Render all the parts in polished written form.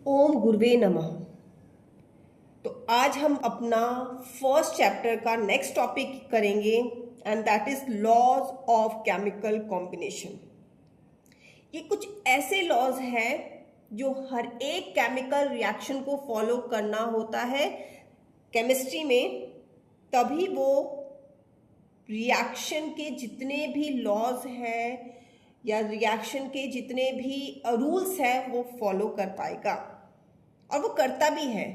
ओम गुरुवे नमः। तो आज हम अपना फर्स्ट चैप्टर का नेक्स्ट टॉपिक करेंगे and that is laws of chemical combination. ये कुछ ऐसे लॉज हैं जो हर एक केमिकल रिएक्शन को फॉलो करना होता है केमिस्ट्री में, तभी वो रिएक्शन के जितने भी लॉज हैं या रिएक्शन के जितने भी रूल्स हैं वो फॉलो कर पाएगा, और वो करता भी है।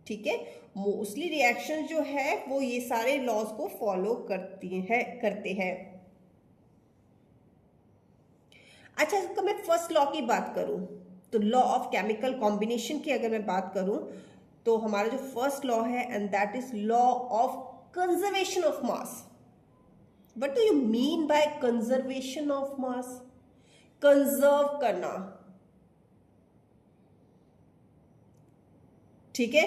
ठीक है, मोस्टली रिएक्शन जो है वो ये सारे लॉज को फॉलो करते हैं। अच्छा, इसका मैं फर्स्ट लॉ की बात करूं तो लॉ ऑफ केमिकल कॉम्बिनेशन की अगर मैं बात करूं तो हमारा जो फर्स्ट लॉ है and that is law of conservation of mass. What do you mean by conservation of mass? Conserve करना, ठीक है।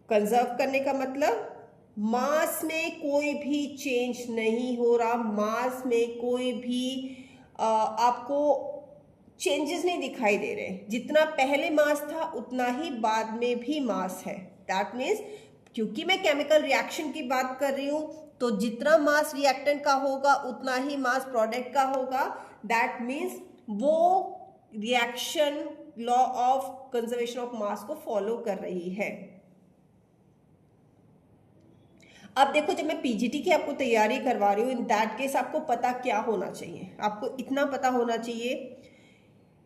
कंजर्व करने का मतलब मास में कोई भी चेंज नहीं हो रहा, मास में कोई भी आपको चेंजेस नहीं दिखाई दे रहे। जितना पहले मास था उतना ही बाद में भी मास है। दैट मीन्स क्योंकि मैं केमिकल रिएक्शन की बात कर रही हूं तो जितना मास रिएक्टेंट का होगा उतना ही मास प्रोडक्ट का होगा। दैट मीन्स वो reaction law of conservation of मास को फॉलो कर रही है। अब देखो, जब मैं पीजीटी की आपको तैयारी करवा रही हूँ, इन दैट केस आपको पता क्या होना चाहिए? आपको इतना पता होना चाहिए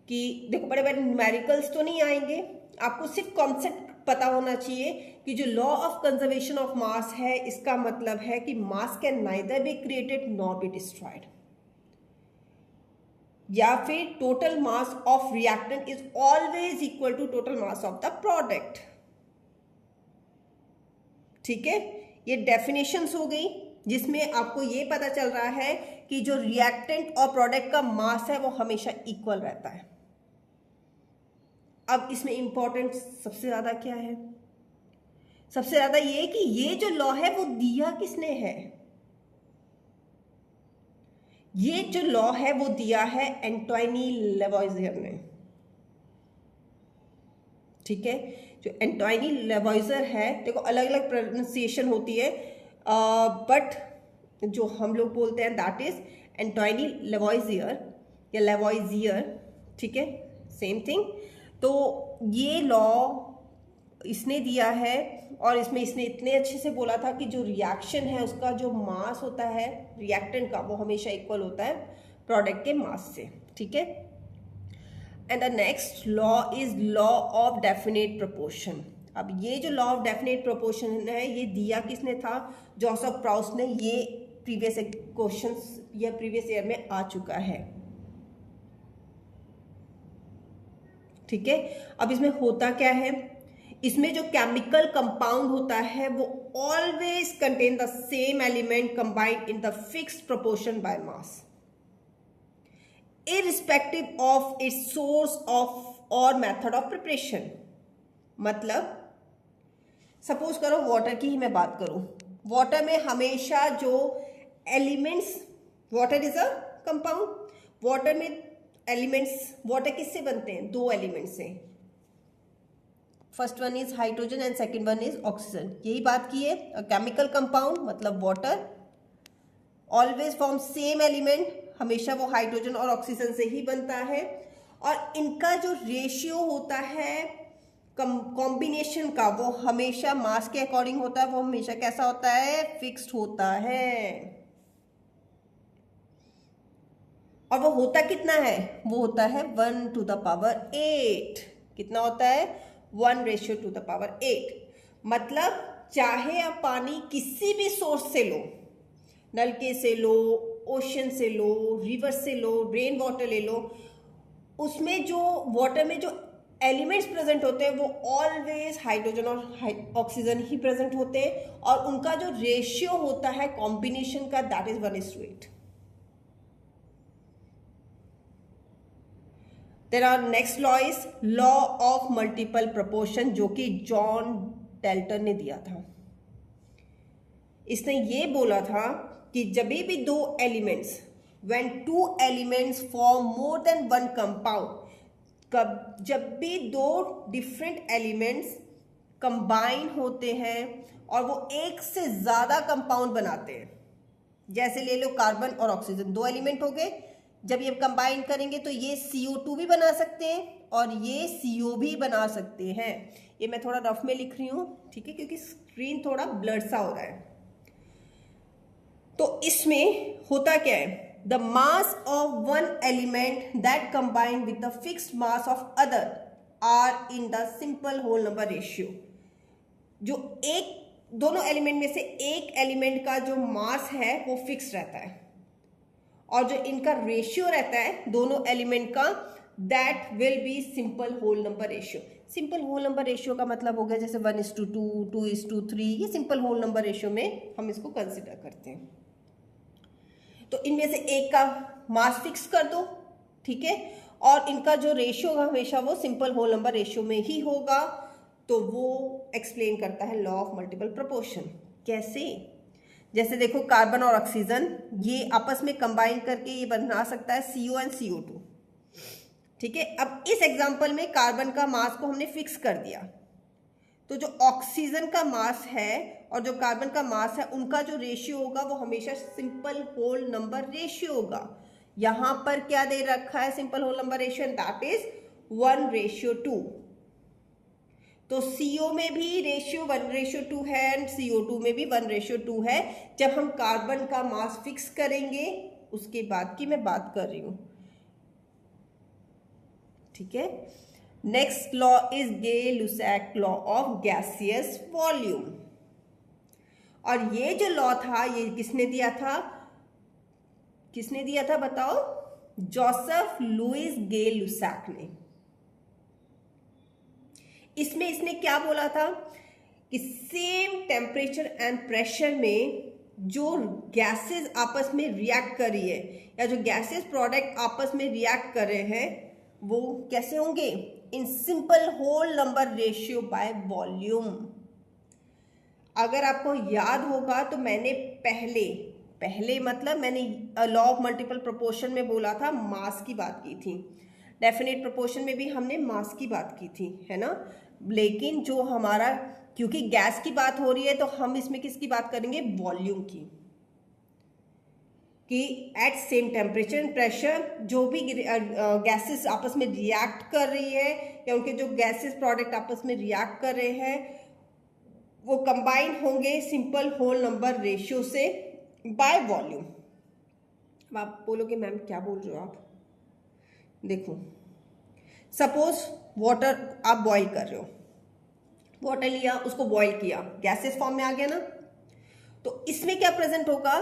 कि देखो, बड़े बड़े न्यूमेरिकल्स तो नहीं आएंगे, आपको सिर्फ कॉन्सेप्ट पता होना चाहिए कि जो law of conservation of mass है इसका मतलब है कि mass can neither be created nor be destroyed, या फिर total mass of reactant is always equal to total mass of the product. ठीक है, ये डेफिनेशंस हो गई जिसमें आपको ये पता चल रहा है कि जो रिएक्टेंट और प्रोडक्ट का मास है वो हमेशा इक्वल रहता है। अब इसमें इंपॉर्टेंट सबसे ज्यादा क्या है? सबसे ज्यादा ये कि ये जो लॉ है वो दिया किसने है? ये जो लॉ है वो दिया है एंटोनी लेवॉइजियर ने। ठीक है, जो एंटोनी लेवॉइजियर है, देखो अलग अलग प्रोनाउंसिएशन होती है, बट जो हम लोग बोलते हैं दैट इज एंटोनी लेवॉइजियर या लेवॉइजियर। ठीक है, सेम थिंग। तो ये लॉ इसने दिया है और इसमें इसने इतने अच्छे से बोला था कि जो रिएक्शन है उसका जो मास होता है रिएक्टेंट का वो हमेशा इक्वल होता है प्रोडक्ट के मास से। ठीक है, and the next law is law of definite proportion. अब ये जो लॉ ऑफ डेफिनेट प्रोपोर्शन है ये दिया किसने था? जोसेफ प्राउस ने। ये प्रीवियस क्वेश्चंस या प्रीवियस ईयर में आ चुका है। ठीक है, अब इसमें होता क्या है? इसमें जो केमिकल कंपाउंड होता है वो always contain the same element combined in the fixed proportion by mass, irrespective of its source of or method of preparation। मतलब सपोज करो वाटर की ही मैं बात करूं, वाटर में हमेशा जो elements, water is a compound, water में एलिमेंट्स, वाटर किससे बनते हैं? दो एलिमेंट्स से, first one is hydrogen and second one is oxygen. यही बात की है। केमिकल कंपाउंड मतलब water always form same element, हमेशा वो हाइड्रोजन और ऑक्सीजन से ही बनता है, और इनका जो रेशियो होता है कॉम्बिनेशन का वो हमेशा मास के अकॉर्डिंग होता है। वो हमेशा कैसा होता है? फिक्स्ड होता है। और वो होता कितना है? वो होता है 1 to the power 8। कितना होता है? 1 to the power 8। मतलब चाहे आप पानी किसी भी सोर्स से लो, नलके से लो, ओशन से लो, रिवर से लो, रेन वाटर ले लो, उसमें जो वाटर में जो एलिमेंट्स प्रेजेंट होते हैं वो ऑलवेज हाइड्रोजन और ऑक्सीजन ही प्रेजेंट होते हैं, और उनका जो रेशियो होता है कॉम्बिनेशन का that is 1:8। There are next law is law of multiple proportion, जो कि जॉन डेल्टन ने दिया था। इसने ये बोला था कि जब भी दो elements, when two elements form more than one compound, जब भी दो डिफरेंट एलिमेंट्स कंबाइन होते हैं और वो एक से ज्यादा कंपाउंड बनाते हैं, जैसे ले लो कार्बन और ऑक्सीजन, दो एलिमेंट हो गए, जब ये कंबाइन करेंगे तो ये CO2 भी बना सकते हैं और ये CO भी बना सकते हैं। ये मैं थोड़ा रफ में लिख रही हूं, ठीक है, क्योंकि स्क्रीन थोड़ा ब्लर सा हो रहा है। तो इसमें होता क्या है, the mass of one element that combine with the fixed mass of other are in the simple whole number ratio. जो एक दोनों एलिमेंट में से एक एलिमेंट का जो मास है वो फिक्स रहता है और जो इनका रेशियो रहता है दोनों एलिमेंट का, that will be simple whole number ratio. Simple whole number ratio का मतलब हो गया जैसे 1:2, 2:3, ये सिंपल होल नंबर रेशियो में हम इसको कंसिडर करते हैं। तो इनमें से एक का मास फिक्स कर दो, ठीक है, और इनका जो रेशियो होगा हमेशा वो सिंपल होल नंबर रेशियो में ही होगा। तो वो एक्सप्लेन करता है लॉ ऑफ मल्टीपल प्रोपोर्शन। कैसे, जैसे देखो कार्बन और ऑक्सीजन ये आपस में कंबाइन करके ये बना सकता है CO एंड CO2, ठीक है। अब इस एग्जांपल में कार्बन का मास को हमने फिक्स कर दिया, तो जो ऑक्सीजन का मास है और जो कार्बन का मास है उनका जो रेशियो होगा वो हमेशा सिंपल होल नंबर रेशियो होगा। यहां पर क्या दे रखा है simple whole number ratio, that is 1:2। तो CO में भी रेशियो 1:2 है एंड CO2 में भी 1:2 है। जब हम कार्बन का मास फिक्स करेंगे उसके बाद की मैं बात कर रही हूं, ठीक है। Next law is Gay Lussac law of gaseous volume. और ये जो लॉ था ये किसने दिया था बताओ, जोसेफ लुइस गे-लुसाक ने। इसमें इसने क्या बोला था कि सेम टेम्परेचर एंड प्रेशर में जो गैसेस आपस में रिएक्ट कर रही है या जो गैसेस प्रोडक्ट आपस में रिएक्ट कर रहे हैं वो कैसे होंगे, in simple whole number ratio by volume. अगर आपको याद होगा तो मैंने पहले मतलब मैंने लॉ ऑफ मल्टीपल प्रोपोर्शन में बोला था, मास की बात की थी, डेफिनेट प्रोपोर्शन में भी हमने मास की बात की थी, है ना। लेकिन जो हमारा, क्योंकि गैस की बात हो रही है तो हम इसमें किसकी बात करेंगे, वॉल्यूम की, कि at same temperature and pressure जो भी गैसेस आपस में रिएक्ट कर रही है या उनके जो गैसेस प्रोडक्ट आपस में रिएक्ट कर रहे हैं वो कंबाइन होंगे सिंपल होल नंबर रेशियो से बाय वॉल्यूम। अब आप बोलोगे मैम क्या बोल रहे हो आप, देखो सपोज वाटर आप बॉईल कर रहे हो, वाटर लिया उसको बॉईल किया, गैसेस फॉर्म में आ गया ना, तो इसमें क्या प्रेजेंट होगा,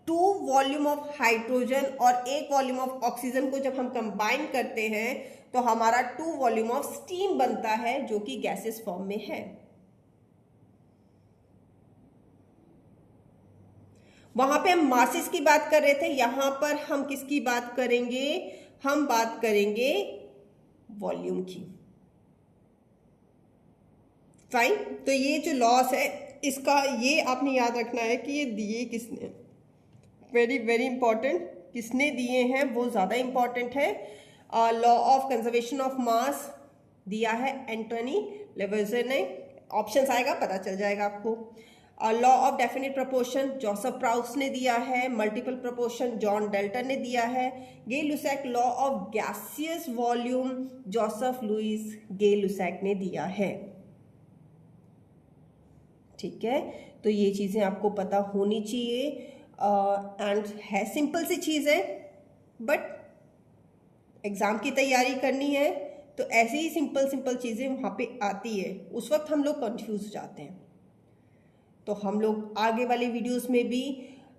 2 वॉल्यूम ऑफ हाइड्रोजन और 1 वॉल्यूम ऑफ ऑक्सीजन को जब हम कंबाइन करते हैं तो हमारा 2 वॉल्यूम ऑफ स्टीम बनता है जो कि गैसेस फॉर्म में है। वहां पे हम मासेस की बात कर रहे थे, यहां पर हम किसकी बात करेंगे, हम बात करेंगे वॉल्यूम की। फाइन, तो ये जो लॉस है इसका ये आपने याद रखना है कि ये दिए किसने, वेरी वेरी इंपॉर्टेंट, किसने दिए हैं वो ज्यादा इंपॉर्टेंट है। लॉ ऑफ कंजर्वेशन ऑफ मास दिया है एंटोनी लेवेज़र ने, ऑप्शंस आएगा पता चल जाएगा आपको। Law of definite proportion Joseph प्राउस ने दिया है, मल्टीपल प्रोपोर्शन जॉन डाल्टन ने दिया है, Gay Lussac law of gaseous volume Joseph Louis Gay Lussac ने दिया है, ठीक है। तो ये चीजें आपको पता होनी चाहिए एंड है सिंपल सी चीज है, बट एग्जाम की तैयारी करनी है तो ऐसी ही सिंपल चीजें वहां पे आती है, उस वक्त हम लोग कंफ्यूज जाते हैं। तो हम लोग आगे वाले वीडियोस में भी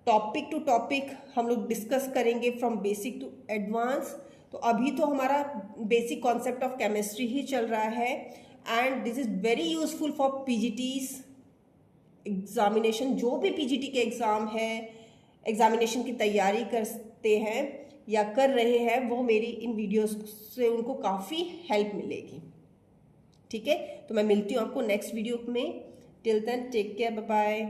टॉपिक टू टॉपिक हम लोग डिस्कस करेंगे फ्रॉम बेसिक टू एडवांस। तो अभी तो हमारा बेसिक कॉन्सेप्ट ऑफ केमिस्ट्री ही चल रहा है and this is very useful for PGTs examination. जो भी पीजीटी के एग्जाम है, एग्जामिनेशन की तैयारी करते हैं या कर रहे हैं, वो मेरी इन वीडियोस से उनको काफ़ी हेल्प मिलेगी, ठीक है। तो मैं मिलती हूँ आपको नेक्स्ट वीडियो में। Till then take care, bye bye.